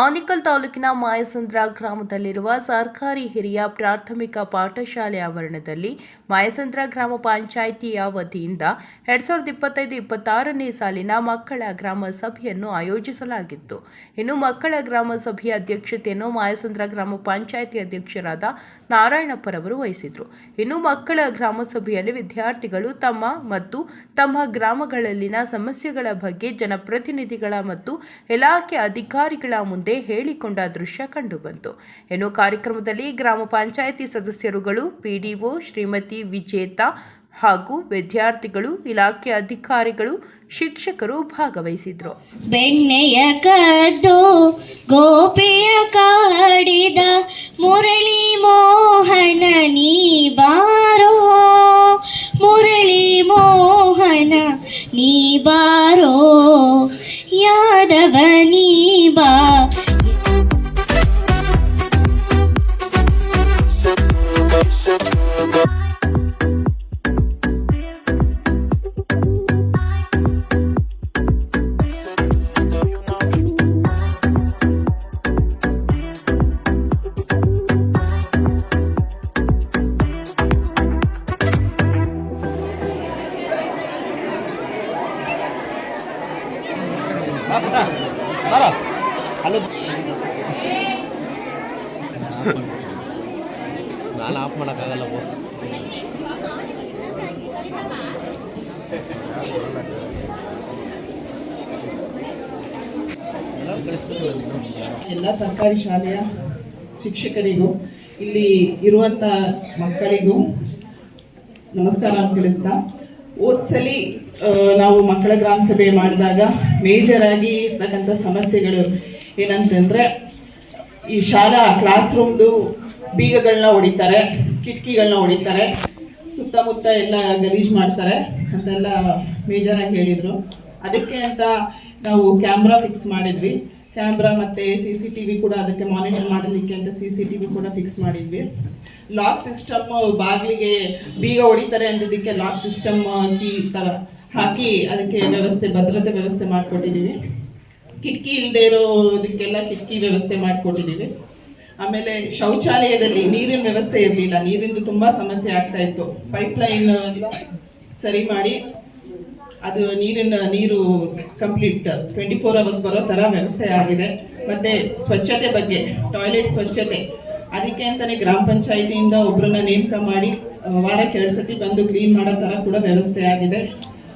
ಆನೇಕಲ್ ತಾಲೂಕಿನ ಮಾಯಸಂದ್ರ ಗ್ರಾಮದಲ್ಲಿರುವ ಸರ್ಕಾರಿ ಹಿರಿಯ ಪ್ರಾಥಮಿಕ ಪಾಠಶಾಲೆ ಆವರಣದಲ್ಲಿ ಮಾಯಸಂದ್ರ ಗ್ರಾಮ ಪಂಚಾಯಿತಿಯ ವತಿಯಿಂದ 2025-26ನೇ ಸಾಲಿನ ಮಕ್ಕಳ ಗ್ರಾಮ ಸಭೆಯನ್ನು ಆಯೋಜಿಸಲಾಗಿತ್ತು. ಇನ್ನು ಮಕ್ಕಳ ಗ್ರಾಮ ಸಭೆಯ ಅಧ್ಯಕ್ಷತೆಯನ್ನು ಮಾಯಸಂದ್ರ ಗ್ರಾಮ ಪಂಚಾಯಿತಿ ಅಧ್ಯಕ್ಷರಾದ ನಾರಾಯಣಪ್ಪರವರು ವಹಿಸಿದರು. ಇನ್ನು ಮಕ್ಕಳ ಗ್ರಾಮ ಸಭೆಯಲ್ಲಿ ವಿದ್ಯಾರ್ಥಿಗಳು ತಮ್ಮ ಗ್ರಾಮಗಳಲ್ಲಿನ ಸಮಸ್ಯೆಗಳ ಬಗ್ಗೆ ಜನಪ್ರತಿನಿಧಿಗಳ ಮತ್ತು ಇಲಾಖೆ ಅಧಿಕಾರಿಗಳ ಮುಂದೆ ಹೇಳಿಕೊಂಡ ದೃಶ್ಯ ಕಂಡುಬಂತು. ಇನ್ನು ಕಾರ್ಯಕ್ರಮದಲ್ಲಿ ಗ್ರಾಮ ಪಂಚಾಯಿತಿ ಸದಸ್ಯರುಗಳು, ಪಿಡಿಒ ಶ್ರೀಮತಿ ವಿಜೇತಾ ಹಾಗೂ ವಿದ್ಯಾರ್ಥಿಗಳು, ಇಲಾಖೆ ಅಧಿಕಾರಿಗಳು, ಶಿಕ್ಷಕರು ಭಾಗವಹಿಸಿದ್ರು. ಬೆಣ್ಣೆಯ ಕದ್ದು ಗೋಪಿಯ ಕಾಡಿದ ಮುರಳಿ ಮೋಹನ ನೀ ಬಾರೋ, ಮುರಳಿ ಮೋಹನ ನೀ ಬಾರೋ, ಯಾದವ ನೀ ಬಾ. ನಾನು ಆಫ್ ಮಾಡೋಕ್ಕಾಗಲ್ಲ. ಎಲ್ಲ ಸರ್ಕಾರಿ ಶಾಲೆಯ ಶಿಕ್ಷಕರಿಗೂ ಇಲ್ಲಿ ಇರುವಂಥ ಮಕ್ಕಳಿಗೂ ನಮಸ್ಕಾರ ತಿಳಿಸ್ತಾ, ಓದ್ಸಲಿ ನಾವು ಮಕ್ಕಳ ಗ್ರಾಮ ಸಭೆ ಮಾಡಿದಾಗ ಮೇಜರ್ ಆಗಿ ಇರ್ತಕ್ಕಂಥ ಸಮಸ್ಯೆಗಳು ಏನಂತಂದರೆ, ಈ ಶಾಲಾ ಕ್ಲಾಸ್ ರೂಮ್ದು ಬೀಗಗಳನ್ನ ಹೊಡಿತಾರೆ, ಕಿಟಕಿಗಳನ್ನ ಹೊಡಿತಾರೆ, ಸುತ್ತಮುತ್ತ ಎಲ್ಲ ಗಲೀಜು ಮಾಡ್ತಾರೆ ಅಂತೆಲ್ಲ ಮೇಜರಾಗಿ ಹೇಳಿದರು. ಅದಕ್ಕೆ ಅಂತ ನಾವು ಕ್ಯಾಮ್ರಾ ಫಿಕ್ಸ್ ಮಾಡಿದ್ವಿ. ಕ್ಯಾಮ್ರಾ ಮತ್ತು CCTV ಕೂಡ ಅದಕ್ಕೆ ಮಾನಿಟರ್ ಮಾಡಲಿಕ್ಕೆ ಅಂತ CCTV ಕೂಡ ಫಿಕ್ಸ್ ಮಾಡಿದ್ವಿ. ಲಾಕ್ ಸಿಸ್ಟಮ್, ಬಾಗಿಲಿಗೆ ಬೀಗ ಹೊಡಿತಾರೆ ಅಂದಿದ್ದಕ್ಕೆ ಲಾಕ್ ಸಿಸ್ಟಮ್ ಕೀ ಥರ ಹಾಕಿ ಅದಕ್ಕೆ ಭದ್ರತೆ ವ್ಯವಸ್ಥೆ ಮಾಡಿಕೊಟ್ಟಿದ್ದೀವಿ. ಕಿಟಕಿ ಇಲ್ಲದೆ ಇರೋದಕ್ಕೆಲ್ಲ ಕಿಟಕಿ ವ್ಯವಸ್ಥೆ ಮಾಡಿಕೊಟ್ಟಿದ್ದೀವಿ. ಆಮೇಲೆ ಶೌಚಾಲಯದಲ್ಲಿ ನೀರಿನ ವ್ಯವಸ್ಥೆ ಇರಲಿಲ್ಲ, ನೀರಿಂದು ತುಂಬ ಸಮಸ್ಯೆ ಆಗ್ತಾ ಇತ್ತು. ಪೈಪ್ಲೈನ್ ಸರಿ ಮಾಡಿ ಅದು ನೀರು ಕಂಪ್ಲೀಟ್ 24 hours ಬರೋ ಥರ ವ್ಯವಸ್ಥೆ ಆಗಿದೆ. ಮತ್ತು ಸ್ವಚ್ಛತೆ ಬಗ್ಗೆ, ಟಾಯ್ಲೆಟ್ ಸ್ವಚ್ಛತೆ, ಅದಕ್ಕೆ ಅಂತಲೇ ಗ್ರಾಮ ಪಂಚಾಯಿತಿಯಿಂದ ಒಬ್ಬರನ್ನ ನೇಮಕ ಮಾಡಿ ವಾರಕ್ಕೆ 2 ಸತಿ ಬಂದು ಕ್ಲೀನ್ ಮಾಡೋ ಥರ ಕೂಡ ವ್ಯವಸ್ಥೆ ಆಗಿದೆ.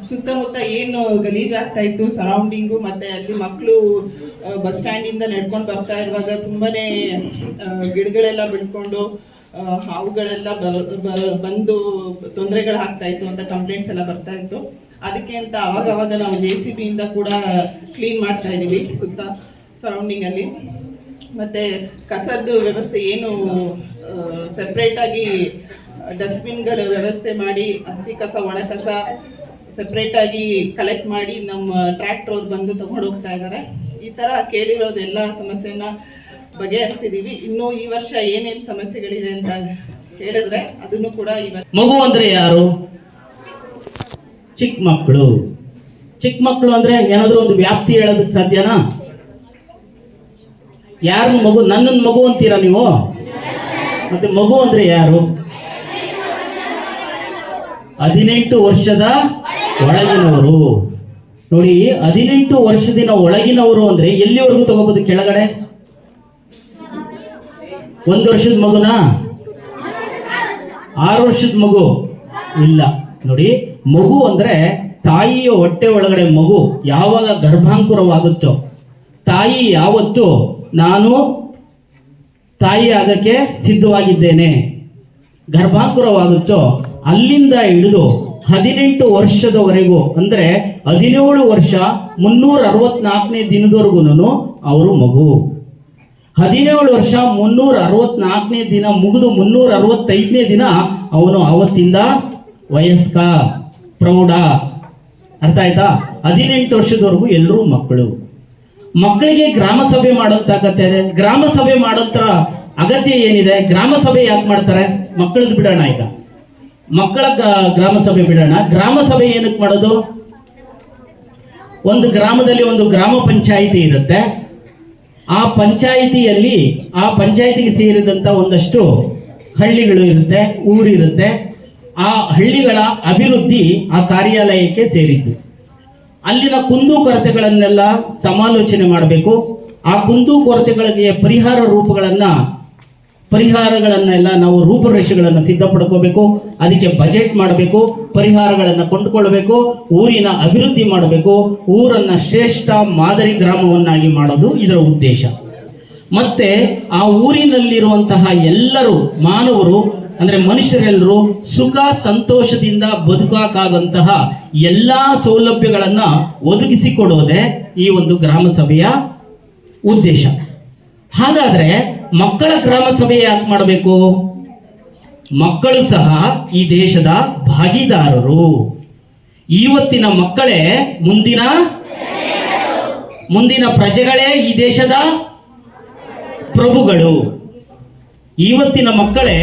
ಸುತ್ತಮುತ್ತ ಏನು ಗಲೀಜಾಗ್ತಾ ಇತ್ತು ಸರೌಂಡಿಂಗು, ಮತ್ತು ಅಲ್ಲಿ ಮಕ್ಕಳು ಬಸ್ ಸ್ಟ್ಯಾಂಡಿಂದ ನಡ್ಕೊಂಡು ಬರ್ತಾ ಇರುವಾಗ ತುಂಬಾ ಗಿಡಗಳೆಲ್ಲ ಬಿಡ್ಕೊಂಡು ಹಾವುಗಳೆಲ್ಲ ಬಂದು ತೊಂದರೆಗಳಾಗ್ತಾ ಇತ್ತು ಅಂತ ಕಂಪ್ಲೇಂಟ್ಸ್ ಎಲ್ಲ ಬರ್ತಾ ಇತ್ತು. ಅದಕ್ಕೆ ಅಂತ ಅವಾಗ ನಾವು JCB ಇಂದ ಕೂಡ ಕ್ಲೀನ್ ಮಾಡ್ತಾ ಇದ್ದೀವಿ ಸುತ್ತ ಸರೌಂಡಿಂಗಲ್ಲಿ. ಮತ್ತು ಕಸದ ವ್ಯವಸ್ಥೆ ಏನು ಸೆಪ್ರೇಟಾಗಿ ಡಸ್ಟ್ಬಿನ್ಗಳ ವ್ಯವಸ್ಥೆ ಮಾಡಿ, ಹಸಿ ಕಸ ಒಣ ಕಸ ಸೆಪ್ರೇಟಾಗಿ ಕಲೆಕ್ಟ್ ಮಾಡಿ ನಮ್ಮ ಟ್ರ್ಯಾಕ್ಟರ್ ಅವ್ರು ಬಂದು ತಗೊಂಡು ಹೋಗ್ತಾ ಇದ್ದಾರೆ. ಈ ಥರ ಕೇಳಿರೋದೆಲ್ಲ ಸಮಸ್ಯೆನ ಬಗೆಹರಿಸಿದ್ದೀವಿ. ಇನ್ನು ಈ ವರ್ಷ ಏನೇನು ಸಮಸ್ಯೆಗಳಿದೆ ಅಂತ ಹೇಳಿದ್ರೆ ಅದನ್ನು ಕೂಡ ಮಗು ಅಂದ್ರೆ ಯಾರು? ಚಿಕ್ಕ ಮಕ್ಕಳು. ಚಿಕ್ಕ ಮಕ್ಕಳು ಅಂದ್ರೆ ಏನಾದ್ರೂ ಒಂದು ವ್ಯಾಪ್ತಿ ಹೇಳೋದಕ್ಕೆ ಸಾಧ್ಯನಾ? ಯಾರು ಮಗು? ನನ್ನನ್ನು ಮಗು ಅಂತೀರಾ ನೀವು? ಮತ್ತೆ ಮಗು ಅಂದ್ರೆ ಯಾರು? 18 ವರ್ಷದ ಒಳಗಿನವರು. ನೋಡಿ, 18 ವರ್ಷದಿನ ಒಳಗಿನವರು ಅಂದ್ರೆ ಎಲ್ಲಿವರೆಗೂ ತಗೋಬಹುದು? ಕೆಳಗಡೆ 1 ವರ್ಷದ ಮಗುನಾ? 6 ವರ್ಷದ ಮಗು ಇಲ್ಲ. ನೋಡಿ, ಮಗು ಅಂದ್ರೆ ತಾಯಿಯ ಹೊಟ್ಟೆ ಒಳಗಡೆ ಮಗು ಯಾವಾಗ ಗರ್ಭಾಂಕುರವಾಗುತ್ತೋ, ತಾಯಿ ಯಾವತ್ತು ನಾನು ತಾಯಿ ಆಗಕ್ಕೆ ಸಿದ್ಧವಾಗಿದ್ದೇನೆ ಗರ್ಭಾಂಕುರವಾಗುತ್ತೋ ಅಲ್ಲಿಂದ ಹಿಡಿದು 18 ವರ್ಷದವರೆಗೂ, ಅಂದ್ರೆ 17 ವರ್ಷ 364ನೇ ದಿನದವರೆಗೂ ಅವರು ಮಗು. 17 ವರ್ಷ 364ನೇ ದಿನ ಮುಗಿದು 365ನೇ ದಿನ ಅವನು ಆವತ್ತಿಂದ ವಯಸ್ಕ, ಪ್ರೌಢ. ಅರ್ಥ ಆಯ್ತಾ? 18 ವರ್ಷದವರೆಗೂ ಎಲ್ಲರೂ ಮಕ್ಕಳು. ಮಕ್ಕಳಿಗೆ ಗ್ರಾಮ ಸಭೆ ಮಾಡೋಂಥ ಅಗತ್ಯ ಇದೆ. ಗ್ರಾಮ ಸಭೆ ಮಾಡೋಂಥ ಅಗತ್ಯ ಏನಿದೆ? ಗ್ರಾಮ ಸಭೆ ಯಾಕೆ ಮಾಡ್ತಾರೆ? ಮಕ್ಕಳದ್ದು ಬಿಡೋಣ, ಈಗ ಮಕ್ಕಳ ಗ್ರಾಮ ಸಭೆ ಬಿಡೋಣ. ಗ್ರಾಮ ಸಭೆ ಏನಕ್ಕೆ ಮಾಡೋದು? ಒಂದು ಗ್ರಾಮದಲ್ಲಿ ಒಂದು ಗ್ರಾಮ ಪಂಚಾಯಿತಿ ಇರುತ್ತೆ. ಆ ಪಂಚಾಯಿತಿಗೆ ಸೇರಿದಂಥ ಒಂದಷ್ಟು ಹಳ್ಳಿಗಳು ಇರುತ್ತೆ, ಊರಿರುತ್ತೆ. ಆ ಹಳ್ಳಿಗಳ ಅಭಿವೃದ್ಧಿ ಆ ಕಾರ್ಯಾಲಯಕ್ಕೆ ಸೇರಿದ್ದು. ಅಲ್ಲಿನ ಕುಂದುಕೊರತೆಗಳನ್ನೆಲ್ಲ ಸಮಾಲೋಚನೆ ಮಾಡಬೇಕು. ಆ ಕುಂದುಕೊರತೆಗಳಿಗೆ ಪರಿಹಾರಗಳನ್ನೆಲ್ಲ ನಾವು ರೂಪುರೇಷೆಗಳನ್ನು ಸಿದ್ಧಪಡ್ಕೋಬೇಕು. ಅದಕ್ಕೆ ಬಜೆಟ್ ಮಾಡಬೇಕು, ಪರಿಹಾರಗಳನ್ನು ಕೊಂಡುಕೊಳ್ಬೇಕು, ಊರಿನ ಅಭಿವೃದ್ಧಿ ಮಾಡಬೇಕು, ಊರನ್ನ ಶ್ರೇಷ್ಠ ಮಾದರಿ ಗ್ರಾಮವನ್ನಾಗಿ ಮಾಡೋದು ಇದರ ಉದ್ದೇಶ. ಮತ್ತೆ ಆ ಊರಿನಲ್ಲಿರುವಂತಹ ಎಲ್ಲರೂ ಮಾನವರು ಅಂದ್ರೆ ಮನುಷ್ಯರೆಲ್ಲರೂ ಸುಖ ಸಂತೋಷದಿಂದ ಬದುಕಾಕಾದಂತಹ ಎಲ್ಲಾ ಸೌಲಭ್ಯಗಳನ್ನ ಒದಗಿಸಿಕೊಡೋದೇ ಈ ಒಂದು ಗ್ರಾಮ ಸಭೆಯ ಉದ್ದೇಶ. ಹಾಗಾದ್ರೆ ಮಕ್ಕಳ ಗ್ರಾಮ ಸಭೆ ಯಾಕೆ ಮಾಡಬೇಕು? ಮಕ್ಕಳು ಸಹ ಈ ದೇಶದ ಭಾಗಿದಾರರು. ಇವತ್ತಿನ ಮಕ್ಕಳೇ ಮುಂದಿನ ಪ್ರಜೆಗಳೇ ಈ ದೇಶದ ಪ್ರಭುಗಳು. ಇವತ್ತಿನ ಮಕ್ಕಳೇ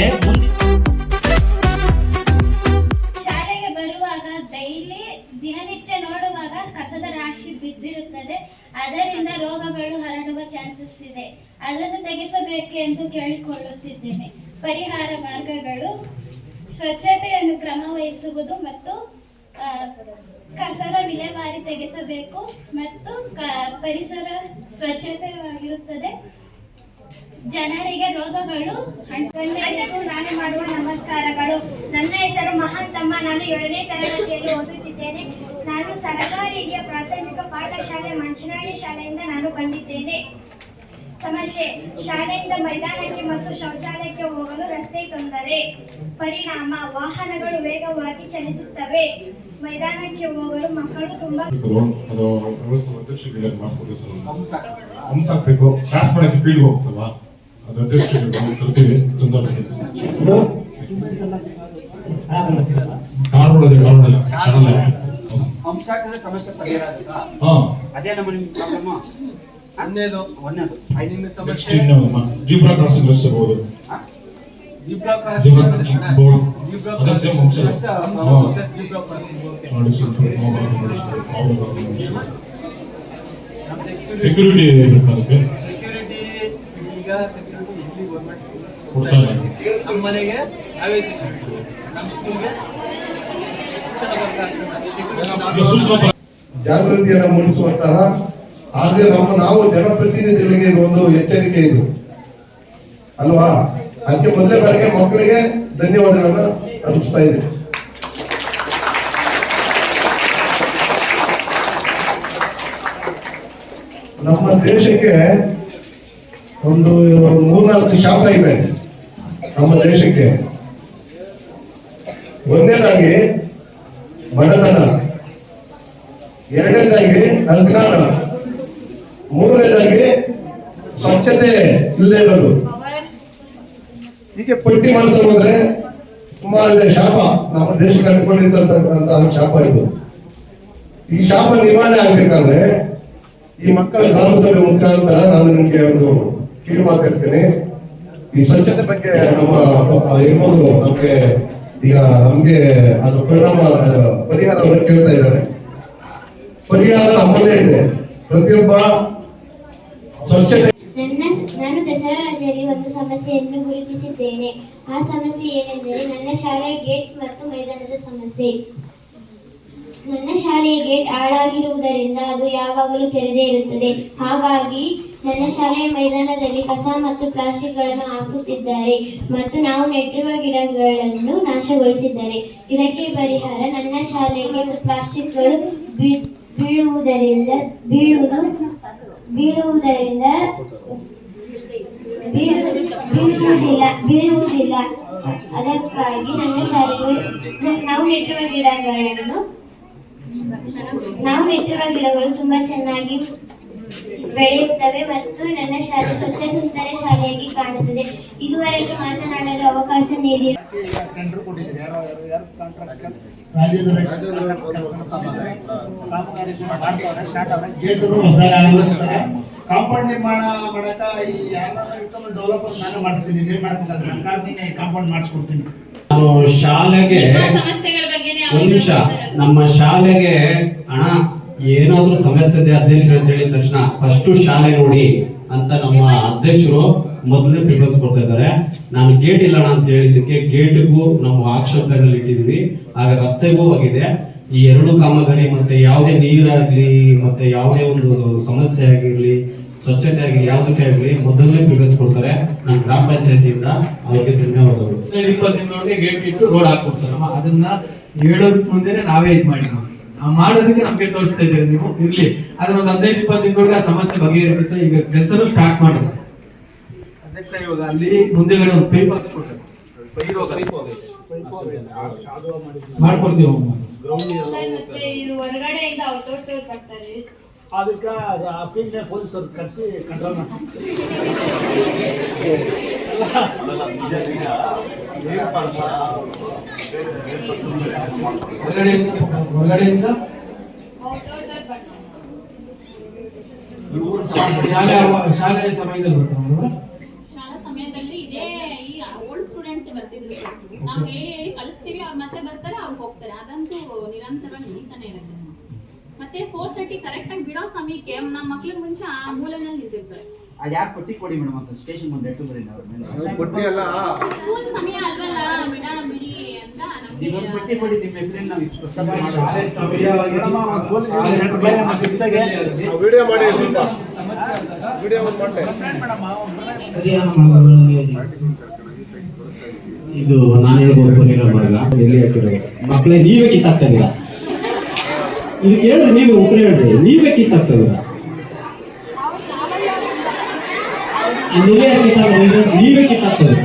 ಶಾಲೆಗೆ ಬರುವಾಗ ಡೈಲಿ ದಿನನಿತ್ಯ ನೋಡುವಾಗ ಕಸದ ರಾಶಿ ಬಿದ್ದಿರುತ್ತದೆ. ಅದರಿಂದ ರೋಗಗಳು ಹರಡುವ ಚಾನ್ಸಸ್ ಇದೆ. ಅದನ್ನು ತೆಗೆಸಬೇಕು ಎಂದು ಕೇಳಿಕೊಳ್ಳುತ್ತಿದ್ದೇನೆ. ಪರಿಹಾರ ಮಾರ್ಗಗಳು ಸ್ವಚ್ಛತೆಯನ್ನು ಕ್ರಮವಹಿಸುವುದು ಮತ್ತು ಕಸದ ವಿಲೇವಾರಿ ತೆಗೆಸಬೇಕು ಮತ್ತು ಪರಿಸರ ಸ್ವಚ್ಛತೆಯಾಗಿರುತ್ತದೆ. ಜನರಿಗೆ ರೋಗಗಳು ಎಲ್ಲರಿಗೂ ನಾನು ಮಾಡುವ ನಮಸ್ಕಾರಗಳು. ನನ್ನ ಹೆಸರು ಮಹಾಂತಮ್ಮ. ನಾನು 7ನೇ ತರಗತಿಯಲ್ಲಿ ಓದುತ್ತಿದ್ದೇನೆ. ನಾನು ಸರ್ಕಾರಿ ಹಿರಿಯ ಪ್ರಾಥಮಿಕ ಪಾಠಶಾಲೆ ಮಂಚನಹಳ್ಳಿ ಶಾಲೆಯಿಂದ ನಾನು ಬಂದಿದ್ದೇನೆ. ಸಮಸ್ಯೆ: ಶಾಲೆಯಿಂದ ಮೈದಾನಕ್ಕೆ ಮತ್ತು ಶೌಚಾಲಯಕ್ಕೆ ಹೋಗಲು ರಸ್ತೆ ತೊಂದರೆ. ಪರಿಣಾಮ: ವಾಹನಗಳು ವೇಗವಾಗಿ ಚಲಿಸುತ್ತವೆ. ಮೈದಾನಕ್ಕೆ ಹೋಗಲು ಮಕ್ಕಳು ತುಂಬಾ ಹಂಸಾಕ್ಬೇಕು. ಕ್ರಾಸ್ ಮಾಡಕ್ಕೆ ಫೀಲ್ಡ್ ಹೋಗ್ತಲ್ಲ, ಅದು ಕಲ್ತೀವಿ. ಸಮಸ್ಯೆ ಪರಿಹಾರ ಆಗುತ್ತಾ? ಅದೇ ನಮ್ಮ ಪ್ರಾಬ್ಲಮ್. ಒಂದೇದು ಐದನೇ ಸಮಸ್ಯೆ ಜೀಬ್ರಾ ಕ್ರಾಸಿಂಗ್ ಇರ್ಬೋದು. ಜೀಬ್ರಾ ಕ್ರಾಸಿಂಗ್ ಬೋರ್ಡ್ ಸೆಕ್ಯೂರಿಟಿ ಬೇಕಾಗುತ್ತೆ. ಈಗ ಸೆಕ್ಯೂರಿಟಿ ಇಲ್ಲಿ ಗೌರ್ಮೆಂಟ್ ಕೊಡ್ತಾರೆ. ನಮ್ಮ ಮನೆಗೆ ನಾವೇ ಸೆಕ್ಯೂರಿಟಿ, ನಮ್ಮ ಸ್ಕೂಲ್ಗೆ ಜಾಗೃತಿಯನ್ನು ಮೂಡಿಸುವಂತಹ ಆದರೆ ನಾವು ಜನಪ್ರತಿನಿಧಿಗಳಿಗೆ ಒಂದು ಎಚ್ಚರಿಕೆ ಇದು ಅಲ್ವಾ? ಅದಕ್ಕೆ ಮೊದಲೇ ಬಾರಿಗೆ ಮಕ್ಕಳಿಗೆ ಧನ್ಯವಾದಗಳನ್ನ ಅರ್ಪಿಸ್ತಾ ಇದ್ದೀನಿ. ನಮ್ಮ ದೇಶಕ್ಕೆ ಒಂದು 3-4 ಶಾಪ ಇವೆ ನಮ್ಮ ದೇಶಕ್ಕೆ. ಒಂದನೇದಾಗಿ ಬಡತನ, ಎರಡನೇದಾಗಿ ಅಜ್ಞಾನ, ಮೂರನೇದಾಗಿ ಸ್ವಚ್ಛತೆ ಇಲ್ಲದೆ ಇರೋದು. ಹೀಗೆ ಪಟ್ಟಿ ಮಾಡ್ತಾ ಹೋದ್ರೆ ಸುಮಾರು ಶಾಪ ನಮ್ಮ ದೇಶಕ್ಕೆ ಅಂದ್ಕೊಂಡಿರ್ತಕ್ಕಂತಹ ಶಾಪ ಇದು. ಈ ಶಾಪ ನಿವಾರಣೆ ಆಗ್ಬೇಕಾದ್ರೆ ಈ ಮಕ್ಕಳ ಗ್ರಾಮ ಸಭೆ ಮುಖಾಂತರ ನಾನು ನಿಮ್ಗೆ ಒಂದು ಕಿವಿ ಮಾತಾಡ್ತೇನೆ. ಈ ಸ್ವಚ್ಛತೆ ಬಗ್ಗೆ ನಮ್ಮ ಇರ್ಬೋದು, ನಮ್ಗೆ ಅದು ಪರಿಹಾರವನ್ನು ಕೇಳ್ತಾ ಇದ್ದಾರೆ. ಪರಿಹಾರ ನಮ್ಮದೇ ಇದೆ. ಪ್ರತಿಯೊಬ್ಬ ಸ್ವಚ್ಛತೆ. ನಾನು ದಸರಾ ರಾಜ್ಯದಲ್ಲಿ ಒಂದು ಸಮಸ್ಯೆಯನ್ನು ಗುರುತಿಸಿದ್ದೇನೆ. ಆ ಸಮಸ್ಯೆ ಏನೆಂದರೆ ನನ್ನ ಶಾಲೆಯ ಗೇಟ್ ಮತ್ತು ಮೈದಾನದ ಸಮಸ್ಯೆ. ನನ್ನ ಶಾಲೆಯ ಗೇಟ್ ಹಾಳಾಗಿರುವುದರಿಂದ ಅದು ಯಾವಾಗಲೂ ತೆರೆದೇ ಇರುತ್ತದೆ. ಹಾಗಾಗಿ ನನ್ನ ಶಾಲೆಯ ಮೈದಾನದಲ್ಲಿ ಕಸ ಮತ್ತು ಪ್ಲಾಸ್ಟಿಕ್ಗಳನ್ನು ಹಾಕುತ್ತಿದ್ದಾರೆ ಮತ್ತು ನಾವು ನೆಟ್ಟಿರುವ ಗಿಡಗಳನ್ನು ನಾಶಗೊಳಿಸಿದ್ದಾರೆ. ಇದಕ್ಕೆ ಪರಿಹಾರ ನನ್ನ ಶಾಲೆಗೆ ಪ್ಲಾಸ್ಟಿಕ್ಗಳು ಬೀಳುವುದಿಲ್ಲ. ಅದಕ್ಕಾಗಿ ನನ್ನ ಶಾಲೆಗೆ ನಾವು ನೆಟ್ಟಿರುವ ಗಿಡಗಳು ತುಂಬಾ ಚೆನ್ನಾಗಿ ಬೆಳೆಯುತ್ತವೆ ಮತ್ತು ನನ್ನ ಶಾಲೆ ಸ್ವಚ್ಛ ಸುಂದರ ಶಾಲೆಯಾಗಿ ಕಾಣುತ್ತದೆ. ಇದುವರೆಗೂ ಮಾತನಾಡಲು ಅವಕಾಶ ನೀಡಿ ಕಾಂಪೌಂಡ್ ನಿರ್ಮಾಣ ಮಾಡಕ ಡೆವಲಪರ್ ನಾನು ಮಾಡಿಸ್ತೀನಿ. ಸರ್ಕಾರದಿಂದ ಕಾಂಪೌಂಡ್ ಮಾಡಿಸ್ಕೊಡ್ತೀನಿ. ನಾನು ಶಾಲೆಗೆ ಒಂದು ನಿಮಿಷ, ನಮ್ಮ ಶಾಲೆಗೆ ಹಣ ಏನಾದ್ರೂ ಸಮಸ್ಯೆ ಇದೆ ಅಧ್ಯಕ್ಷರು ಅಂತ ಹೇಳಿದ ತಕ್ಷಣ ಫಸ್ಟ್ ಶಾಲೆ ನೋಡಿ ಅಂತ ನಮ್ಮ ಅಧ್ಯಕ್ಷರು ಮೊದಲನೇ ಪ್ರಿಫರೆನ್ಸ್ ಕೊಡ್ತಾ ಇದ್ದಾರೆ. ನಾನು ಗೇಟ್ ಇಲ್ಲ ಅಂತ ಹೇಳಿದ್ದಕ್ಕೆ ಗೇಟ್ಗೂ ನಾವು ಆಕ್ಷೇಪದಲ್ಲಿ ಇಟ್ಟಿದ್ವಿ. ಆಗ ರಸ್ತೆಗೂ ಆಗಿದೆ. ಈ ಎರಡು ಕಾಮಗಾರಿ ಮತ್ತೆ ಯಾವುದೇ ನೀರಾಗ್ಲಿ ಮತ್ತೆ ಯಾವುದೇ ಒಂದು ಸಮಸ್ಯೆ ಆಗಿರ್ಲಿ, ಸ್ವಚ್ಛತೆ ಆಗಲಿ, ಯಾವುದಕ್ಕೆ ಆಗಲಿ ಮೊದಲನೇ ಪ್ರಿಫರೆನ್ಸ್ ಕೊಡ್ತಾರೆ. ನಮ್ಮ ಗ್ರಾಮ ಪಂಚಾಯತಿಯಿಂದ ಅವ್ರಿಗೆ ಧನ್ಯವಾದಗಳು. 20 ದಿನದೊಳಗೆ ಗೇಟ್ ಇಟ್ಟು ರೋಡ್ ಹಾಕ್ಕೊಡ್ತಾರಮ್ಮ. ಅದನ್ನ ಹೇಳೋದಕ್ಕೆ ಮುಂದೆ ನಾವೇ ಇದು ಮಾಡಿದ್ವಿ. ಮಾಡೋದಕ್ಕೆ ನಮ್ಗೆ ತೋರಿಸ್ತಾ ಇದ್ದೀರಿ ನೀವು ಇರ್ಲಿ. ಅದನ್ನ ಒಂದು 15-20 ದಿನದೊಳಗೆ ಆ ಸಮಸ್ಯೆ ಬಗೆಹರಿಸುತ್ತೆ. ಈಗ ಕೆಲಸನೂ ಸ್ಟಾರ್ಟ್ ಮಾಡಿದ್ರು ಅಧ್ಯಕ್ಷ. ಇವಾಗ ಅಲ್ಲಿ ಮುಂದೆಗಡೆ ಒಂದು ಪೈಪ್ ಹಾಕ್ಕೊಡ್ತಾರೆ, ಮಾಡ್ಕೊಡ್ತೀವಿ. ಹೊರಗಡೆಯಿಂದ ಬರ್ತಾರೆ, ಅದಕ್ಕೆ ಪೊಲೀಸರು ಕರೆಸಿ ಕಂಟ್ರೋಲ್ ಹೊರಗಡೆಯಿಂದ ಶಾಲೆಯ ಸಮಯದಲ್ಲಿ ಬರ್ತಾರೆ. ಶಾಲಾ ಸಮಯದಲ್ಲಿ ಇದೇ ಈ ಓಲ್ಡ್ ಸ್ಟೂಡೆಂಟ್ಸ್ ಬರ್ತಿದ್ರು. ನಾವು ಹೇಳಿ ಕಳಿಸ್ತೀವಿ, ಅವ್ರು ಮತ್ತೆ ಬರ್ತಾರೆ, ಅವ್ರು ಹೋಗ್ತಾರೆ. ಅದಂತೂ ನಿರಂತರವಾಗಿ ನಡೀತಾನೆ ಇರುತ್ತೆ. ಮತ್ತೆ 4:30 ಕರೆಕ್ಟ್ ಆಗಿ ಬಿಡೋ ಸಮಯಕ್ಕೆ ನಮ್ಮ ಮಕ್ಳಿಗೆ ಮುಂಚೆ ಆ ಮೂಲೆನಲ್ಲಿ ನಿಂತಿರ್ತಾರೆ. ಅದು ಯಾಕೆ ಕೊಟ್ಟಿ ಕೊಡಿ ಮೇಡಮ್ ಅಂತ ಸ್ಟೇಷನ್ ಮುಂದೆ ಇಟ್ಟು ಬರೀ ಅವ್ರ ಮೇಲೆ ಸ್ಕೂಲ್ ಸಮಯ ಅಲ್ವಲ್ಲ, ಬಿಡಿ ಅಂತ ನಮ್ಗೆ ಕೊಟ್ಟಿ ಕೊಡಿ. ನಿಮ್ಮ ಹೆಸರೇನು ನಾವು ವಿಡಿಯೋ ಮಾಡಿ ಇದು ನಾನು ಹೇಳ್ಬೋದು ಎಲ್ಲಿ ಹಾಕಿರೋದು ಮಕ್ಕಳೇ ನೀವೇ ಕಿತ್ತಾಗ್ತಾ ಇದ್ದೀರಾ. ಇದು ಕೇಳಿದ್ರೆ ನೀವೇ ಉತ್ತರ ಹೇಳ್ರಿ. ನೀವೇ ಕಿತ್ತಾಗ್ತಾ ಇದ್ದೀರಾ. ನೀವೇ ಕಿತ್ತಾಗ್ತಾ ಇದ್ದೀರಾ.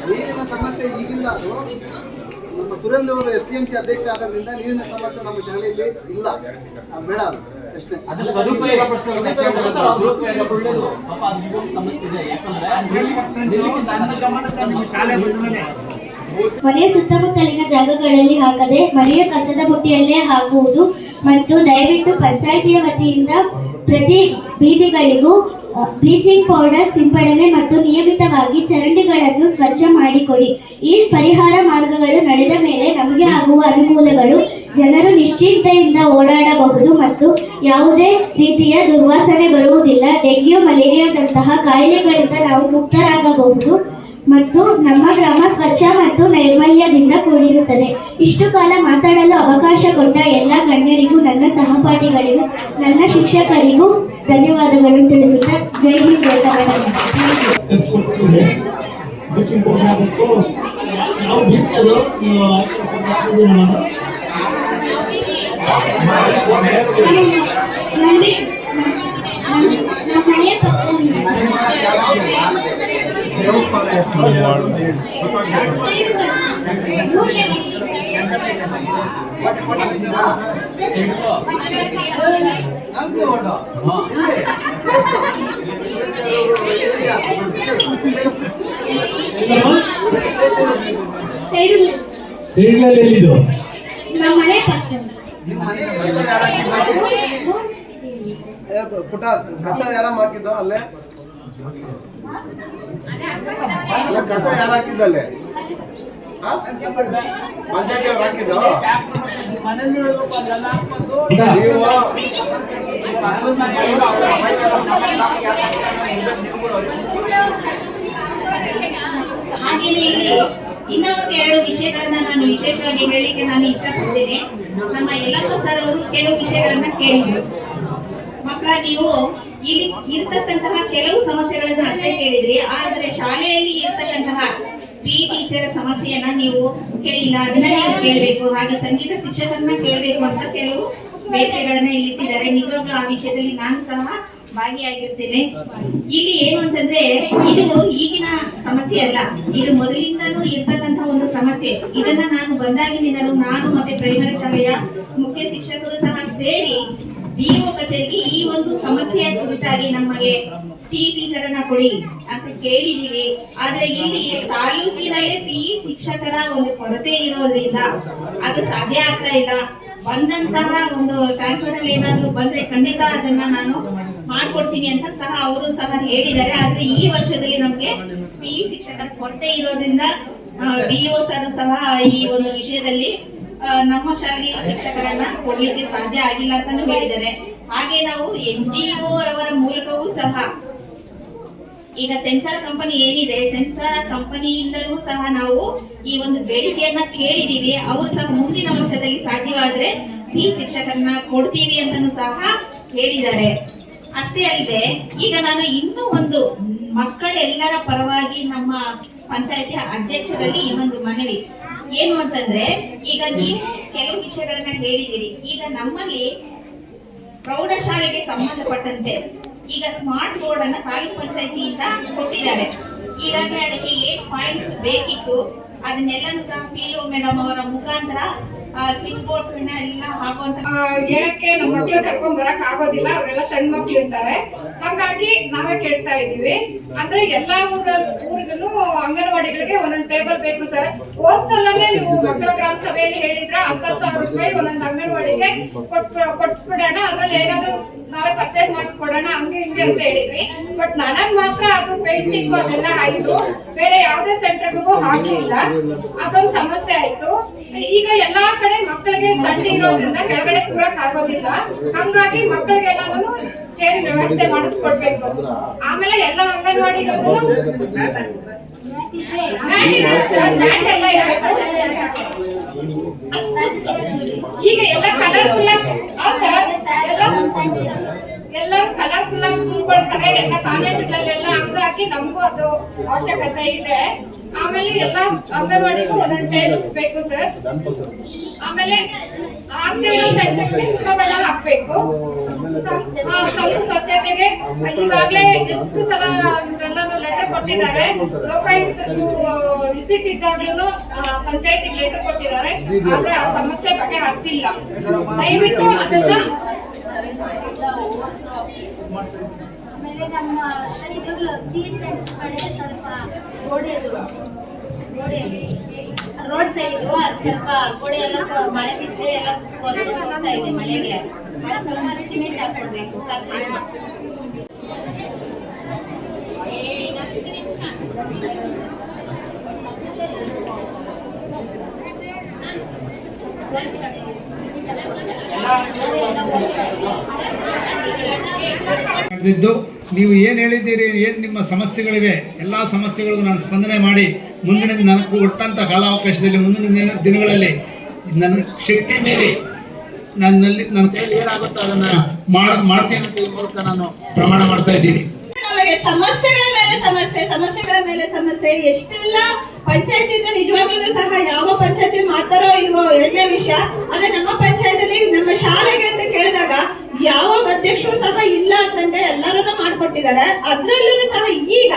ನೀರಿನ ಸಮಸ್ಯೆ ಈಗಿಲ್ಲ. ಅದು ನಮ್ಮ ಸುರೇಂದ್ರ ಅವರು STMC ಅಧ್ಯಕ್ಷರಾದ್ರಿಂದ ನೀರಿನ ಸಮಸ್ಯೆ ನಮ್ಮ ಶಾಲೆಯಲ್ಲಿ ಇಲ್ಲ ಮೇಡಮ್. ಅಷ್ಟೇ. ಮನೆಯ ಸುತ್ತಮುತ್ತಲಿನ ಜಾಗಗಳಲ್ಲಿ ಹಾಕದೆ ಮನೆಯ ಕಸದ ಬುಟ್ಟಿಯಲ್ಲೇ ಹಾಕುವುದು ಮತ್ತು ದಯವಿಟ್ಟು ಪಂಚಾಯಿತಿಯ ವತಿಯಿಂದ ಪ್ರತಿ ಬೀದಿಗಳಿಗೂ ಬ್ಲೀಚಿಂಗ್ ಪೌಡರ್ ಸಿಂಪಡಣೆ ಮತ್ತು ನಿಯಮಿತವಾಗಿ ಚರಂಡಿಗಳನ್ನು ಸ್ವಚ್ಛ ಮಾಡಿಕೊಡಿ. ಈ ಪರಿಹಾರ ಮಾರ್ಗಗಳು ನಡೆದ ಮೇಲೆ ನಮಗೆ ಆಗುವ ಅನುಕೂಲಗಳು: ಜನರು ನಿಶ್ಚಿಂತೆಯಿಂದ ಓಡಾಡಬಹುದು ಮತ್ತು ಯಾವುದೇ ರೀತಿಯ ದುರ್ವಾಸನೆ ಬರುವುದಿಲ್ಲ. ಡೆಂಗ್ಯೂ, ಮಲೇರಿಯಾದಂತಹ ಕಾಯಿಲೆಗಳಿಂದ ನಾವು ಮುಕ್ತರಾಗಬಹುದು ಮತ್ತು ನಮ್ಮ ಗ್ರಾಮ ಸ್ವಚ್ಛ ಮತ್ತು ನೈರ್ಮಲ್ಯದಿಂದ ಕೂಡಿರುತ್ತದೆ. ಇಷ್ಟು ಕಾಲ ಮಾತಾಡಲು ಅವಕಾಶ ಕೊಟ್ಟ ಎಲ್ಲ ಗಣ್ಯರಿಗೂ, ನನ್ನ ಸಹಪಾಠಿಗಳಿಗೂ, ನನ್ನ ಶಿಕ್ಷಕರಿಗೂ ಧನ್ಯವಾದಗಳು ತಿಳಿಸುತ್ತಾ ಜೈ ಹಿಂದ್, ಜೈ ಕರ್ನಾಟಕ. ಎಲ್ಲಿದು? ನಮ್ಮ ಮನೆ ಪಕ್ಕ. ಪುಟ ಕಸ ಯಾರ ಹಾಕಿದ್ದು ಅಲ್ಲೇ? ಕಸ ಯಾರು ಹಾಕಿದ್ದಲ್ಲೇ? ಪಂಚಾಯತಿ ಅವ್ರು ಹಾಕಿದ್ದು ನೀವು? ಹಾಗೆಯೇ ಇಲ್ಲಿ ಇನ್ನೊಂದು 2 ವಿಷಯಗಳನ್ನ ನಾನು ವಿಶೇಷವಾಗಿ ಹೇಳಲಿಕ್ಕೆ ನಾನು ಇಷ್ಟಪಡ್ತೇನೆ. ನಮ್ಮ ಯಲ್ಲಪ್ಪ ಸರ್ ಅವರು ಕೆಲವು ವಿಷಯಗಳನ್ನ ಕೇಳಿದ್ರು. ಮಕ್ಕಳ, ನೀವು ಇಲ್ಲಿ ಇರ್ತಕ್ಕಂತಹ ಕೆಲವು ಸಮಸ್ಯೆಗಳನ್ನ ಅಷ್ಟೇ ಕೇಳಿದ್ರಿ, ಆದರೆ ಶಾಲೆಯಲ್ಲಿ ಇರ್ತಕ್ಕಂತಹ ಟೀಚರ್ ಸಮಸ್ಯೆಯನ್ನ ನೀವು ಕೇಳಿಲ್ಲ. ಅದನ್ನ ನೀವು ಕೇಳಬೇಕು. ಹಾಗೆ ಸಂಗೀತ ಶಿಕ್ಷಕರನ್ನ ಕೇಳಬೇಕು ಅಂತ ಕೆಲವು ಬೇಡಿಕೆಗಳನ್ನ ಇಟ್ಟಿದ್ದಾರೆ. ನಿಜವಾಗ್ಲೂ ಆ ವಿಷಯದಲ್ಲಿ ನಾನು ಸಹ ಭಾಗಿಯಾಗಿರ್ತೇನೆ. ಇಲ್ಲಿ ಏನು ಅಂತಂದ್ರೆ, ಇದು ಈಗಿನ ಸಮಸ್ಯೆ ಅಲ್ಲ, ಇದು ಮೊದಲಿಂದನೂ ಇರ್ತಕ್ಕಂತಹ ಒಂದು ಸಮಸ್ಯೆ. ಇದನ್ನ ನಾನು ಬಂದಾಗಿನಿಂದಲೂ ನಾನು ಮತ್ತೆ ಪ್ರೈಮರಿ ಶಾಲೆಯ ಮುಖ್ಯ ಶಿಕ್ಷಕರು ಸಹ ಸೇರಿ BO ಕಚೇರಿಗೆ ಈ ಒಂದು ಸಮಸ್ಯೆಯ ಕುರಿತಾಗಿ ನಮಗೆ ಟೀಚರ್ ಅನ್ನ ಕೊಡಿ ಅಂತ ಕೇಳಿದೀವಿ. ಆದ್ರೆ ಇಲ್ಲಿ ತಾಲೂಕಿನಲ್ಲಿ ಶಿಕ್ಷಕರ ಒಂದು ಕೊರತೆ ಇರೋದ್ರಿಂದ ಅದು ಸಾಧ್ಯ ಆಗ್ತಾ ಇಲ್ಲ. ಬಂದಂತಹ ಒಂದು ಟ್ರಾನ್ಸ್ಫರ್ ಅಲ್ಲಿ ಏನಾದ್ರು ಬಂದ್ರೆ ಖಂಡಿತ ಅದನ್ನ ನಾನು ಮಾಡ್ಕೊಡ್ತೀನಿ ಅಂತ ಸಹ ಅವರು ಸಹ ಹೇಳಿದ್ದಾರೆ. ಆದ್ರೆ ಈ ವರ್ಷದಲ್ಲಿ ನಮ್ಗೆ PE ಶಿಕ್ಷಕರ ಕೊರತೆ ಇರೋದ್ರಿಂದ DO ಸರ್ ಸಹ ಈ ಒಂದು ವಿಷಯದಲ್ಲಿ ನಮ್ಮ ಶಾಲೆಗೆ ಶಿಕ್ಷಕರನ್ನ ಕೊಡ್ಲಿಕ್ಕೆ ಸಾಧ್ಯ ಆಗಿಲ್ಲ ಅಂತಾನು ಹೇಳಿದ್ದಾರೆ. ಹಾಗೆ ನಾವು NGO ಅವರ ಮೂಲಕವೂ ಸಹ ಈಗ ಸೆನ್ಸಾರ್ ಕಂಪನಿ ಏನಿದೆ, ಸೆನ್ಸಾರ್ ಕಂಪನಿಯಿಂದಲೂ ಸಹ ನಾವು ಈ ಒಂದು ಬೇಡಿಕೆಯನ್ನ ಕೇಳಿದೀವಿ. ಅವರು ಸಹ ಮುಂದಿನ ವರ್ಷದಲ್ಲಿ ಸಾಧ್ಯವಾದ್ರೆ ಈ ಶಿಕ್ಷಕರನ್ನ ಕೊಡ್ತೀವಿ ಅಂತಾನು ಸಹ ಹೇಳಿದ್ದಾರೆ. ಅಷ್ಟೇ ಅಲ್ಲದೆ ಈಗ ನಾನು ಇನ್ನೂ ಒಂದು ಮಕ್ಕಳೆಲ್ಲರ ಪರವಾಗಿ ನಮ್ಮ ಪಂಚಾಯತಿ ಅಧ್ಯಕ್ಷರಲ್ಲಿ ಇನ್ನೊಂದು ಮನವಿ ಏನು ಅಂತಂದ್ರೆ, ಈಗ ನೀವು ಕೆಲವು ವಿಷಯಗಳನ್ನ ಹೇಳಿದಿರಿ. ಈಗ ನಮ್ಮಲ್ಲಿ ಪ್ರೌಢಶಾಲೆಗೆ ಸಂಬಂಧಪಟ್ಟಂತೆ ಈಗ ಸ್ಮಾರ್ಟ್ ಬೋರ್ಡ್ ಅನ್ನ ತಾಲೂಕ್ ಪಂಚಾಯತಿಯಿಂದ ಕೊಟ್ಟಿದ್ದಾರೆ. ಈಗಾಗಲೇ ಅದಕ್ಕೆ 8 ಪಾಯಿಂಟ್ಸ್ ಬೇಕಿತ್ತು. ಅದನ್ನೆಲ್ಲನೂ ಸಹ PO ಮೇಡಮ್ ಅವರ ಮುಖಾಂತರ ಸ್ವಿಚ್ ಬೋರ್ಡ್ಸ್ ಎಲ್ಲ ಹಾಕುವಂತ ಹೇಳಕ್ಕೆ ನಮ್ಮ ಮಕ್ಳು ಕರ್ಕೊಂಡ್ ಬರಕ್ ಆಗೋದಿಲ್ಲ, ಅವರೆಲ್ಲ ಸಣ್ಣ ಮಕ್ಳು ಇರ್ತಾರೆ. ಹಾಗಾಗಿ ನಾವೇ ಕೇಳ್ತಾ ಇದೀವಿ. ಅಂದ್ರೆ ಎಲ್ಲಾ ಊರಿಗೂ ಅಂಗನವಾಡಿಗಳಿಗೆ ಒಂದೊಂದು ಟೇಬಲ್ ಬೇಕು ಸರ್. ಹೋದ್ಸಲನೇ ನೀವು ಮಕ್ಕಳ ಗ್ರಾಮ ಸಭೆಯಲ್ಲಿ ಹೇಳಿದ್ರ 10,000 ರೂಪಾಯಿ ಒಂದೊಂದು ಅಂಗನವಾಡಿಗೆ ಕೊಟ್ಬಿಡೋಣ, ಅದ್ರಲ್ಲಿ ಏನಾದ್ರು ನಾವೇ ಪರ್ಚೇಸ್ ಮಾಡಿಕೊಡೋಣ ಹಂಗೆ ಹಿಂಗೆ ಅಂತ ಹೇಳಿದ್ರಿ. ಬಟ್ ನನಗ್ ಮಾತ್ರ ಅದು ಪೇಂಟಿಂಗ್ ಅದೆಲ್ಲ ಆಯ್ತು, ಬೇರೆ ಯಾವ್ದೇ ಸೆಂಟರ್ಗೂ ಹಾಕಲಿಲ್ಲ. ಅದೊಂದು ಸಮಸ್ಯೆ ಆಯ್ತು. ಈಗ ಎಲ್ಲಾ ಕಡೆ ಮಕ್ಕಳಿಗೆ ತಂಡಿ ಇರೋದ್ರಿಂದ ಕೆಳಗಡೆ ಕೂರಕ್ ಆಗೋದಿಲ್ಲ. ಹಂಗಾಗಿ ಮಕ್ಕಳಿಗೆಲ್ಲಾನು ಚೇರಿನ ವ್ಯವಸ್ಥೆ ಮಾಡಿಸ್ಕೊಡ್ಬೇಕು. ಆಮೇಲೆ ಎಲ್ಲ ಅಂಗನವಾಡಿಗಳಿಗೂ ಈಗ ಎಲ್ಲ ಕಲರ್ಫುಲ್ ಎಲ್ಲರೂ ಕಲರ್ಫುಲ್ ಆಗಿ ತುಂಬಿಕೊಳ್ತಾರೆ. ಎಲ್ಲ ಕಾಲೇಜುಗಳಲ್ಲೆಲ್ಲ ಹಂಗಾಗಿ ನಮಗೂ ಅದು ಅವಶ್ಯಕತೆ ಇದೆ. ಆಮೇಲೆ ಎಲ್ಲ ಅಂಗನವಾಡಿಗೂ ಒಂದೊಂದು ಟೇಬಲ್ಸ್ ಬೇಕು ಸರ್. ಆಮೇಲೆ ಸುತ್ತಬಣ್ಣ ಹಾಕ್ಬೇಕು. ಸಂಪು ಸ್ವಚ್ಛತೆಗೆ ಈಗಾಗಲೇ ಎಷ್ಟು ಸಲ ಇವರೆಲ್ಲರೂ ಲೆಟರ್ ಕೊಟ್ಟಿದ್ದಾರೆ. ಲೋಕಾಯುಕ್ತ ವಿಸಿಟ್ ಇದ್ದಾಗ್ಲೂ ಪಂಚಾಯತಿ ಲೆಟರ್ ಕೊಟ್ಟಿದ್ದಾರೆ. ಆದ್ರೆ ಆ ಸಮಸ್ಯೆ ಬಗ್ಗೆ ಆಗ್ತಿಲ್ಲ. ದಯವಿಟ್ಟು ಅದನ್ನ ಆಮೇಲೆ ನಮ್ಮ ಇವಾಗಲೂ ಸೀಟ್ ಕಡೆ ಸ್ವಲ್ಪ ರೋಡ್ ಸೈಡ್ ಸ್ವಲ್ಪ ಗೋಡೆ ಎಲ್ಲ ಮಳೆ ಬಿದ್ದರೆ ಎಲ್ಲ ಹೋಗ್ತಾ ಇದೆ ಮಳೆಗೆ. ಸ್ವಲ್ಪ ಸಿಮೆಂಟ್ ಹಾಕೊಡ್ಬೇಕು. ನಡೆದಿದ್ದು ನೀವು ಏನು ಹೇಳಿದ್ದೀರಿ, ಏನು ನಿಮ್ಮ ಸಮಸ್ಯೆಗಳಿವೆ, ಎಲ್ಲ ಸಮಸ್ಯೆಗಳಿಗೂ ನಾನು ಸ್ಪಂದನೆ ಮಾಡಿ ಮುಂದಿನ ನನಗೆ ಕೊಟ್ಟಂಥ ಕಾಲಾವಕಾಶದಲ್ಲಿ ಮುಂದಿನ ದಿನಗಳಲ್ಲಿ ನನ್ನ ಶಕ್ತಿ ಮೀರಿ ನನ್ನ ಕೈಯಲ್ಲಿ ಏನಾಗುತ್ತೋ ಅದನ್ನು ಮಾಡ್ತೀನಿ ಅಂತ ಈ ಮೂಲಕ ನಾನು ಪ್ರಮಾಣ ಮಾಡ್ತಾ ಇದ್ದೀನಿ. ನಮಗೆ ಸಮಸ್ಯೆಗಳ ಮೇಲೆ ಸಮಸ್ಯೆ ಎಷ್ಟೆಲ್ಲ ಪಂಚಾಯತಿಯಿಂದ ನಿಜವಾಗ್ಲೂ ಸಹ ಯಾವ ಪಂಚಾಯತಿ ಮಾಡ್ತಾರೋ ಇಲ್ವೋ ಎರಡನೇ ವಿಷಯ. ಆದ್ರೆ ನಮ್ಮ ಪಂಚಾಯತಿಯಲ್ಲಿ ನಮ್ಮ ಶಾಲೆಗೆ ಅಂತ ಕೇಳಿದಾಗ ಯಾವ ಅಧ್ಯಕ್ಷರು ಸಹ ಇಲ್ಲ ಅಂತಂದ್ರೆ ಎಲ್ಲರೂ ಮಾಡ್ಕೊಟ್ಟಿದ್ದಾರೆ. ಅದ್ರಲ್ಲೂ ಸಹ ಈಗ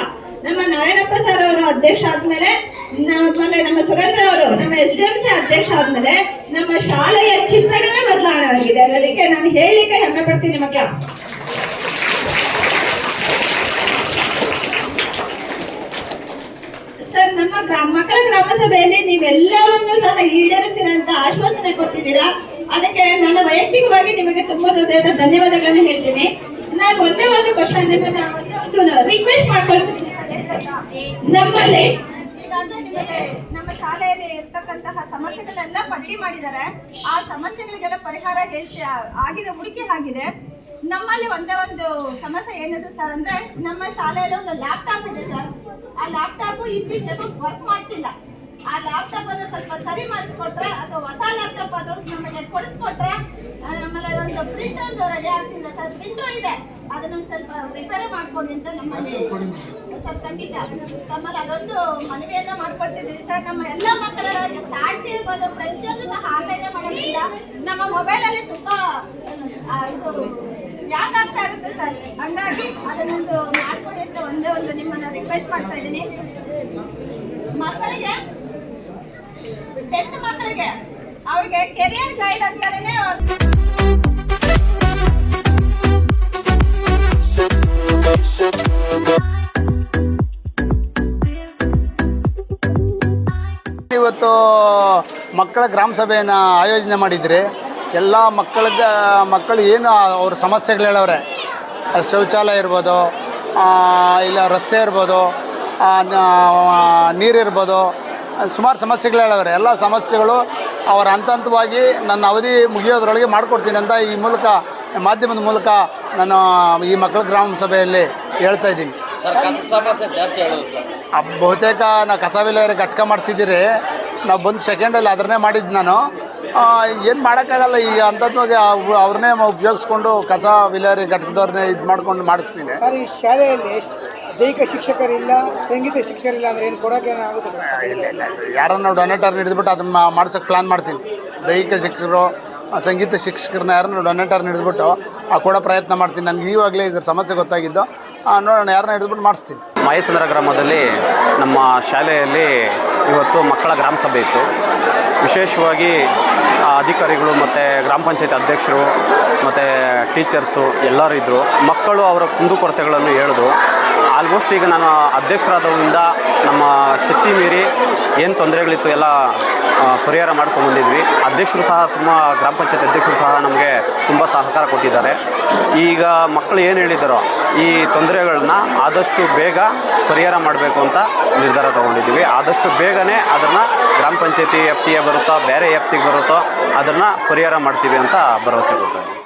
ನಮ್ಮ ನಾರಾಯಣಪ್ಪ ಸರ್ ಅವರು ಅಧ್ಯಕ್ಷ ಆದ್ಮೇಲೆ, ಆಮೇಲೆ ನಮ್ಮ ಸುರೇಂದ್ರ ಅವರು ನಮ್ಮ SDMC ಅಧ್ಯಕ್ಷ ಆದ್ಮೇಲೆ ನಮ್ಮ ಶಾಲೆಯ ಚಿತ್ರಣವೇ ಬದಲಾವಣೆ ಆಗಿದೆ. ಅದಕ್ಕೆ ನಾನು ಹೇಳಲಿಕ್ಕೆ ಹೆಮ್ಮೆ ಪಡ್ತೀನಿ ನಿಮಗೆ. ಸರ್, ನಮ್ಮ ಮಕ್ಕಳ ಗ್ರಾಮ ಸಭೆಯಲ್ಲಿ ನೀವೆಲ್ಲವನ್ನೂ ಸಹ ಈಡೇರಿಸ್ತೀರ ಅಂತ ಆಶ್ವಾಸನೆ ಕೊಟ್ಟಿದ್ದೀರಾ. ಅದಕ್ಕೆ ನನ್ನ ವೈಯಕ್ತಿಕವಾಗಿ ನಿಮಗೆ ತುಂಬಾ ಹೃದಯದ ಧನ್ಯವಾದಗಳನ್ನು ಹೇಳ್ತೀನಿ. ನಾನು ಒಂದೇ ಒಂದು ಕ್ವಶನ್ ರಿಕ್ವೆಸ್ಟ್ ಮಾಡ್ಕೊಳ್ತೀನಿ. ನಮ್ಮಲ್ಲಿ ನಮ್ಮ ಶಾಲೆಯಲ್ಲಿ ಇರ್ತಕ್ಕಂತಹ ಸಮಸ್ಯೆಗಳೆಲ್ಲ ಪಟ್ಟಿ ಮಾಡಿದ್ದಾರೆ. ಆ ಸಮಸ್ಯೆಗಳಿಗೆಲ್ಲ ಪರಿಹಾರ ಆಗಿದೆ, ಹುಡುಕಿ ಆಗಿದೆ. ನಮ್ಮಲ್ಲಿ ಒಂದೇ ಒಂದು ಸಮಸ್ಯೆ ಏನಿದೆ ಸರ್ ಅಂದ್ರೆ, ನಮ್ಮ ಶಾಲೆಯಲ್ಲಿ ಒಂದು ಲ್ಯಾಪ್ಟಾಪ್ ಇದೆ ಸರ್. ಆ ಲ್ಯಾಪ್ಟಾಪ್ ಇತ್ತೀಚೆಗೆ ವರ್ಕ್ ಮಾಡ್ತಿಲ್ಲ. ಆ ಲ್ಯಾಪ್ಟಾಪ್ ಅನ್ನು ಸ್ವಲ್ಪ ಸರಿ ಮಾಡಿಸ್ಕೊಟ್ರೆ ಅಥವಾ ಹೊಸ ಲ್ಯಾಪ್ಟಾಪ್ ಆದ್ರೂ ನಮಗೆ ಕೊಡಿಸ್ಕೊಟ್ರೆ, ಆಮೇಲೆ ಒಂದು ಪ್ರಿಂಟ್ ರೆಡಿ ಆಗ್ತಿಲ್ಲ ಸರ್. ಪ್ರಿಂಟು ಇದೆ, ಅದನ್ನೊಂದು ಸ್ವಲ್ಪ ರಿಪೇರಿ ಮಾಡ್ಕೊಂಡು ಅಂತ ನಮ್ಮಲ್ಲಿ ಸರ್ ಖಂಡಿತ ನಮ್ಮಲ್ಲಿ ಅದೊಂದು ಮನವಿಯನ್ನ ಮಾಡ್ಕೊಳ್ತಿದ್ದೀವಿ ಸರ್. ನಮ್ಮ ಎಲ್ಲ ಮಕ್ಕಳ ಸ್ಟಾರ್ಟ್ ಇರ್ಬೋದು ಫ್ರೆಂಡ್ಸ್ಗಳು ಸಹ ಆನ್ಲೈನ್ ಮಾಡೋದ್ರಿಂದ ನಮ್ಮ ಮೊಬೈಲಲ್ಲಿ ತುಂಬಾ ಇದು ಯಾಕೆ ಆಗ್ತಾ ಇರುತ್ತೆ ಸರ್. ಹಂಗಾಗಿ ಅದನ್ನೊಂದು ಮಾಡ್ಕೊಡಿ ಅಂತ ಒಂದೇ ಒಂದು ನಿಮ್ಮನ್ನ ರಿಕ್ವೆಸ್ಟ್ ಮಾಡ್ತಾ ಇದ್ದೀನಿ. ಮಕ್ಕಳಿಗೆ 10th ಮಕ್ಕಳಿಗೆ ಅವ್ರಿಗೆ ಕೆರಿಯರ್ ಗೈಡ್ ಅಂತಾನೆ ಇವತ್ತು ಮಕ್ಕಳ ಗ್ರಾಮ ಸಭೆಯನ್ನು ಆಯೋಜನೆ ಮಾಡಿದ್ರಿ. ಎಲ್ಲ ಮಕ್ಕಳು ಏನು ಅವ್ರ ಸಮಸ್ಯೆಗಳು ಹೇಳವ್ರೆ, ಶೌಚಾಲಯ ಇರ್ಬೋದು, ಇಲ್ಲ ರಸ್ತೆ ಇರ್ಬೋದು, ನೀರಿರ್ಬೋದು, ಸುಮಾರು ಸಮಸ್ಯೆಗಳು ಹೇಳವ್ರೆ. ಎಲ್ಲ ಸಮಸ್ಯೆಗಳು ಅವರ ಹಂತವಾಗಿ ನನ್ನ ಅವಧಿ ಮುಗಿಯೋದ್ರೊಳಗೆ ಮಾಡಿಕೊಡ್ತೀನಿ ಅಂತ ಈ ಮೂಲಕ, ಮಾಧ್ಯಮದ ಮೂಲಕ ನಾನು ಈ ಮಕ್ಕಳ ಗ್ರಾಮ ಸಭೆಯಲ್ಲಿ ಹೇಳ್ತಾ ಇದ್ದೀನಿ. ಬಹುತೇಕ ನಾವು ಕಸ ವಿಲೇವಾರಿ ಘಟಕ ಮಾಡಿಸಿದ್ದೀರಿ. ನಾವು ಬಂದು ಸೆಕೆಂಡಲ್ಲಿ ಅದನ್ನೇ ಮಾಡಿದ್ದು ನಾನು. ಏನು ಮಾಡೋಕ್ಕಾಗಲ್ಲ, ಈಗ ಅಂಥದ್ವಾಗಿ ಅವ್ರನ್ನೇ ಉಪಯೋಗಿಸ್ಕೊಂಡು ಕಸ ವಿಲೇವಾರಿ ಘಟಕದವ್ರನ್ನೇ ಇದು ಮಾಡ್ಕೊಂಡು ಮಾಡಿಸ್ತೀನಿ. ಸರ್, ಈ ಶಾಲೆಯಲ್ಲಿ ದೈಹಿಕ ಶಿಕ್ಷಕರಿಲ್ಲ, ಸಂಗೀತ ಶಿಕ್ಷಕರಿಲ್ಲ ಅಂದರೆ ಏನು ಕೊಡೋಕೆ ಆಗುತ್ತೆ ಸರ್? ಇಲ್ಲ, ಯಾರನ್ನ ಡೊನೇಟರ್ ಹಿಡಿದ್ಬಿಟ್ಟು ಅದನ್ನು ಮಾಡ್ಸೋಕ್ಕೆ ಪ್ಲ್ಯಾನ್ ಮಾಡ್ತೀನಿ. ದೈಹಿಕ ಶಿಕ್ಷಕರು, ಸಂಗೀತ ಶಿಕ್ಷಕರನ್ನ ಯಾರನ್ನ ಡೊನೇಟರ್ ಹಿಡಿದ್ಬಿಟ್ಟು ಕೊಡೋ ಪ್ರಯತ್ನ ಮಾಡ್ತೀನಿ. ನನಗೆ ಈವಾಗಲೇ ಇದ್ರ ಸಮಸ್ಯೆ ಗೊತ್ತಾಗಿದ್ದು, ನೋಡೋಣ ಯಾರನ್ನ ಹಿಡಿದ್ಬಿಟ್ಟು ಮಾಡಿಸ್ತೀನಿ. ಮಾಯಸಂದ್ರ ಗ್ರಾಮದಲ್ಲಿ ನಮ್ಮ ಶಾಲೆಯಲ್ಲಿ ಇವತ್ತು ಮಕ್ಕಳ ಗ್ರಾಮ ಸಭೆ ಇತ್ತು. ವಿಶೇಷವಾಗಿ ಅಧಿಕಾರಿಗಳು ಮತ್ತು ಗ್ರಾಮ ಪಂಚಾಯತ್ ಅಧ್ಯಕ್ಷರು ಮತ್ತು ಟೀಚರ್ಸು ಎಲ್ಲರೂ ಇದ್ದರು. ಮಕ್ಕಳು ಅವರ ಕುಂದುಕೊರತೆಗಳನ್ನು ಹೇಳಿದ್ರು. ಆಲ್ಮೋಸ್ಟ್ ಈಗ ನಾನು ಅಧ್ಯಕ್ಷರಾದವರಿಂದ ನಮ್ಮ ಶಕ್ತಿ ಮೀರಿ ಏನು ತೊಂದರೆಗಳಿತ್ತು ಎಲ್ಲ ಪರಿಹಾರ ಮಾಡ್ಕೊಂಡ್ಬಂದಿದ್ವಿ. ಅಧ್ಯಕ್ಷರು ಸಹ ಗ್ರಾಮ ಪಂಚಾಯತ್ ಅಧ್ಯಕ್ಷರು ಸಹ ನಮಗೆ ತುಂಬ ಸಹಕಾರ ಕೊಟ್ಟಿದ್ದಾರೆ. ಈಗ ಮಕ್ಕಳು ಏನು ಹೇಳಿದ್ದಾರೋ ಈ ತೊಂದರೆಗಳನ್ನ ಆದಷ್ಟು ಬೇಗ ಪರಿಹಾರ ಮಾಡಬೇಕು ಅಂತ ನಿರ್ಧಾರ ತೊಗೊಂಡಿದ್ದೀವಿ. ಆದಷ್ಟು ಬೇಗನೆ ಅದನ್ನು ಗ್ರಾಮ ಪಂಚಾಯತಿ ವ್ಯಾಪ್ತಿಗೆ ಬರುತ್ತೋ ಬೇರೆ ವ್ಯಾಪ್ತಿಗೆ ಬರುತ್ತೋ ಅದನ್ನು ಪರಿಹಾರ ಮಾಡ್ತೀವಿ ಅಂತ ಭರವಸೆ ಕೊಡ್ತಾರೆ.